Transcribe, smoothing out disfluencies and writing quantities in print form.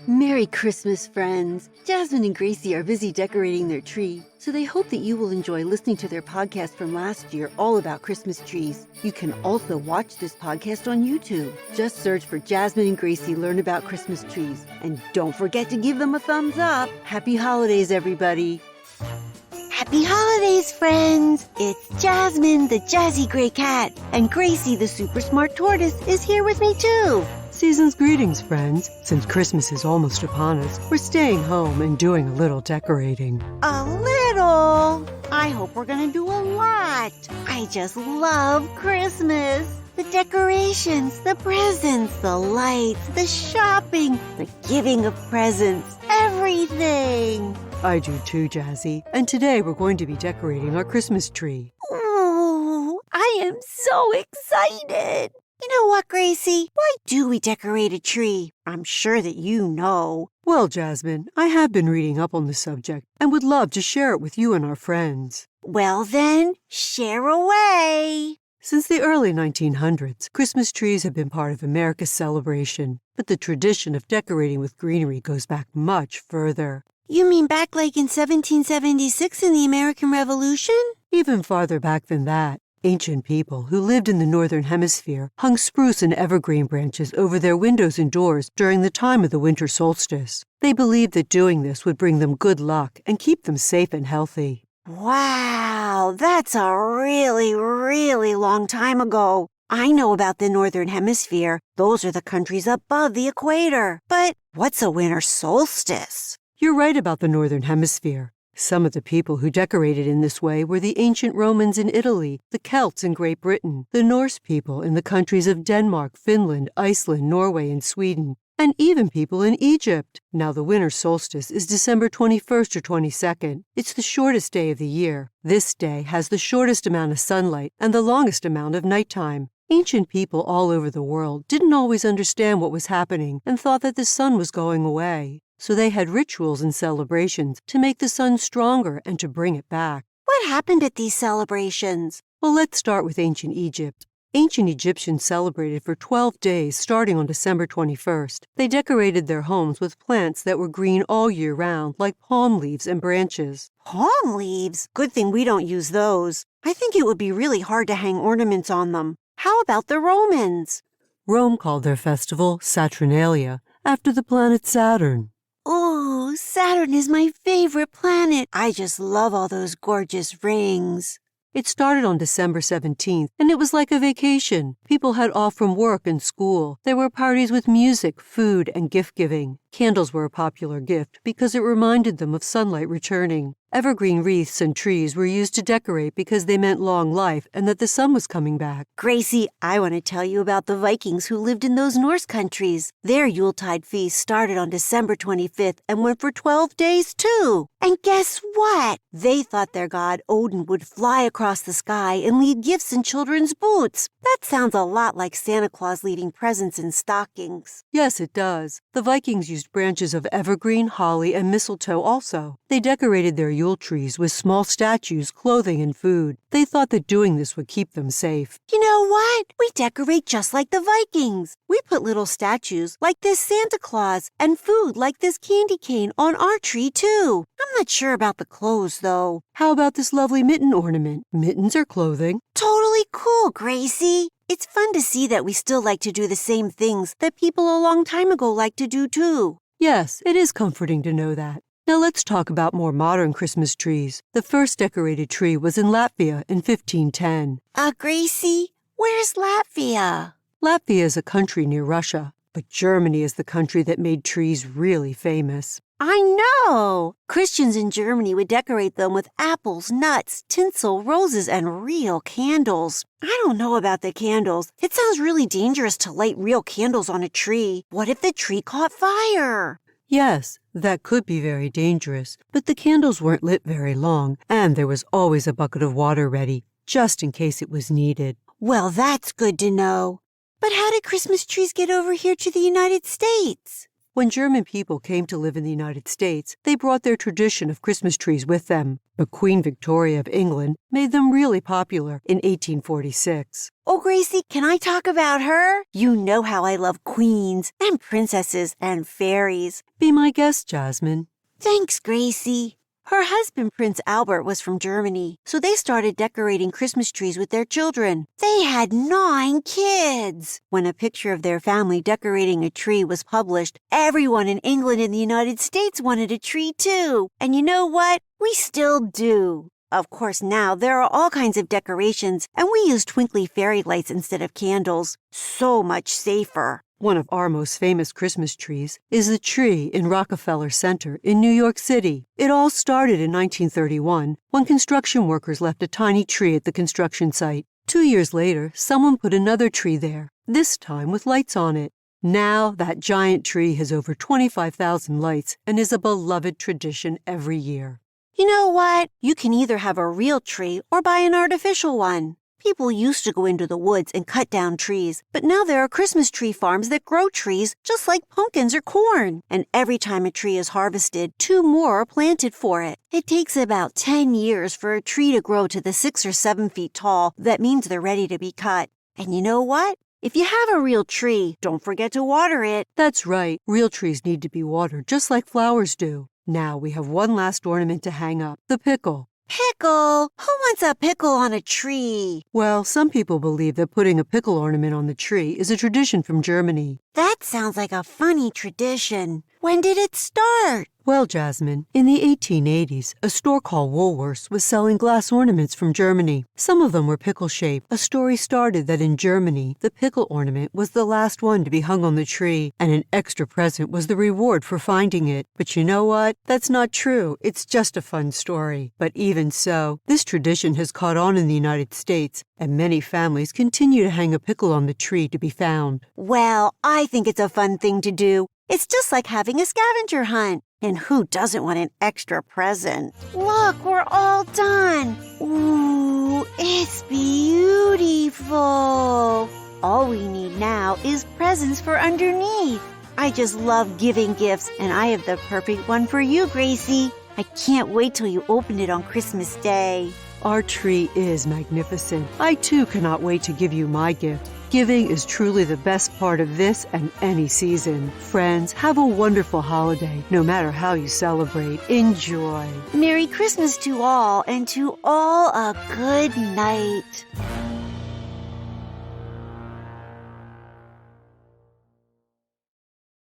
Merry Christmas, friends! Jasmine and Gracie are busy decorating their tree, so they hope that you will enjoy listening to their podcast from last year all about Christmas trees. You can also watch this podcast on YouTube. Just search for Jasmine and Gracie Learn About Christmas Trees. And don't forget to give them a thumbs up. Happy holidays, everybody! Happy holidays, friends! It's Jasmine, the jazzy gray cat, and Gracie, the super smart tortoise, is here with me too. Season's greetings, friends. Since Christmas is almost upon us, we're staying home and doing a little decorating. A little? I hope we're gonna do a lot. I just love Christmas. The decorations, the presents, the lights, the shopping, the giving of presents, everything. I do too, Jazzy. And today we're going to be decorating our Christmas tree. Ooh, I am so excited. You know what, Gracie? Why do we decorate a tree? I'm sure that you know. Well, Jasmine, I have been reading up on the subject and would love to share it with you and our friends. Well then, share away. Since the early 1900s, Christmas trees have been part of America's celebration, but the tradition of decorating with greenery goes back much further. You mean back like in 1776 in the American Revolution? Even farther back than that. Ancient people who lived in the Northern Hemisphere hung spruce and evergreen branches over their windows and doors during the time of the winter solstice. They believed that doing this would bring them good luck and keep them safe and healthy. Wow, that's a really, really long time ago. I know about the Northern Hemisphere. Those are the countries above the equator. But what's a winter solstice? You're right about the Northern Hemisphere. Some of the people who decorated in this way were the ancient Romans in Italy, the Celts in Great Britain, the Norse people in the countries of Denmark, Finland, Iceland, Norway, and Sweden, and even people in Egypt. Now, the winter solstice is December 21st or 22nd. It's the shortest day of the year. This day has the shortest amount of sunlight and the longest amount of nighttime. Ancient people all over the world didn't always understand what was happening and thought that the sun was going away. So they had rituals and celebrations to make the sun stronger and to bring it back. What happened at these celebrations? Well, let's start with ancient Egypt. Ancient Egyptians celebrated for 12 days starting on December 21st. They decorated their homes with plants that were green all year round, like palm leaves and branches. Palm leaves? Good thing we don't use those. I think it would be really hard to hang ornaments on them. How about the Romans? Rome called their festival Saturnalia, after the planet Saturn. Ooh, Saturn is my favorite planet. I just love all those gorgeous rings. It started on December 17th, and it was like a vacation. People had off from work and school. There were parties with music, food, and gift-giving. Candles were a popular gift because it reminded them of sunlight returning. Evergreen wreaths and trees were used to decorate because they meant long life and that the sun was coming back. Gracie, I want to tell you about the Vikings who lived in those Norse countries. Their Yuletide feast started on December 25th and went for 12 days too. And guess what? They thought their god Odin would fly across the sky and leave gifts in children's boots. That sounds a lot like Santa Claus leaving presents in stockings. Yes, it does. The Vikings used branches of evergreen, holly, and mistletoe also. They decorated their Yule trees with small statues, clothing, and food. They thought that doing this would keep them safe. You know what? We decorate just like the Vikings. We put little statues like this Santa Claus and food like this candy cane on our tree too. I'm not sure about the clothes though. How about this lovely mitten ornament? Mittens are clothing. Totally cool, Gracie. It's fun to see that we still like to do the same things that people a long time ago liked to do too. Yes, it is comforting to know that. Now let's talk about more modern Christmas trees. The first decorated tree was in Latvia in 1510. Gracie, where's Latvia? Latvia is a country near Russia, but Germany is the country that made trees really famous. I know! Christians in Germany would decorate them with apples, nuts, tinsel, roses, and real candles. I don't know about the candles. It sounds really dangerous to light real candles on a tree. What if the tree caught fire? Yes, that could be very dangerous, but the candles weren't lit very long, and there was always a bucket of water ready, just in case it was needed. Well, that's good to know. But how did Christmas trees get over here to the United States? When German people came to live in the United States, they brought their tradition of Christmas trees with them. But Queen Victoria of England made them really popular in 1846. Oh, Gracie, can I talk about her? You know how I love queens and princesses and fairies. Be my guest, Jasmine. Thanks, Gracie. Her husband, Prince Albert, was from Germany, so they started decorating Christmas trees with their children. They had 9 kids. When a picture of their family decorating a tree was published, everyone in England and the United States wanted a tree too. And you know what? We still do. Of course, now there are all kinds of decorations, and we use twinkly fairy lights instead of candles. So much safer. One of our most famous Christmas trees is the tree in Rockefeller Center in New York City. It all started in 1931 when construction workers left a tiny tree at the construction site. 2 years later, someone put another tree there, this time with lights on it. Now, that giant tree has over 25,000 lights and is a beloved tradition every year. You know what? You can either have a real tree or buy an artificial one. People used to go into the woods and cut down trees, but now there are Christmas tree farms that grow trees just like pumpkins or corn. And every time a tree is harvested, 2 more are planted for it. It takes about 10 years for a tree to grow to the 6 or 7 feet tall. That means they're ready to be cut. And you know what? If you have a real tree, don't forget to water it. That's right. Real trees need to be watered just like flowers do. Now we have one last ornament to hang up, the pickle. Pickle? Who wants a pickle on a tree? Well, some people believe that putting a pickle ornament on the tree is a tradition from Germany. That sounds like a funny tradition. When did it start? Well, Jasmine, in the 1880s, a store called Woolworths was selling glass ornaments from Germany. Some of them were pickle-shaped. A story started that in Germany, the pickle ornament was the last one to be hung on the tree, and an extra present was the reward for finding it. But you know what? That's not true. It's just a fun story. But even so, this tradition has caught on in the United States, and many families continue to hang a pickle on the tree to be found. Well, I think it's a fun thing to do. It's just like having a scavenger hunt. And who doesn't want an extra present? Look, we're all done. Ooh, it's beautiful. All we need now is presents for underneath. I just love giving gifts, and I have the perfect one for you, Gracie. I can't wait till you open it on Christmas Day. Our tree is magnificent. I too cannot wait to give you my gift. Giving is truly the best part of this and any season. Friends, have a wonderful holiday, no matter how you celebrate. Enjoy. Merry Christmas to all, and to all a good night.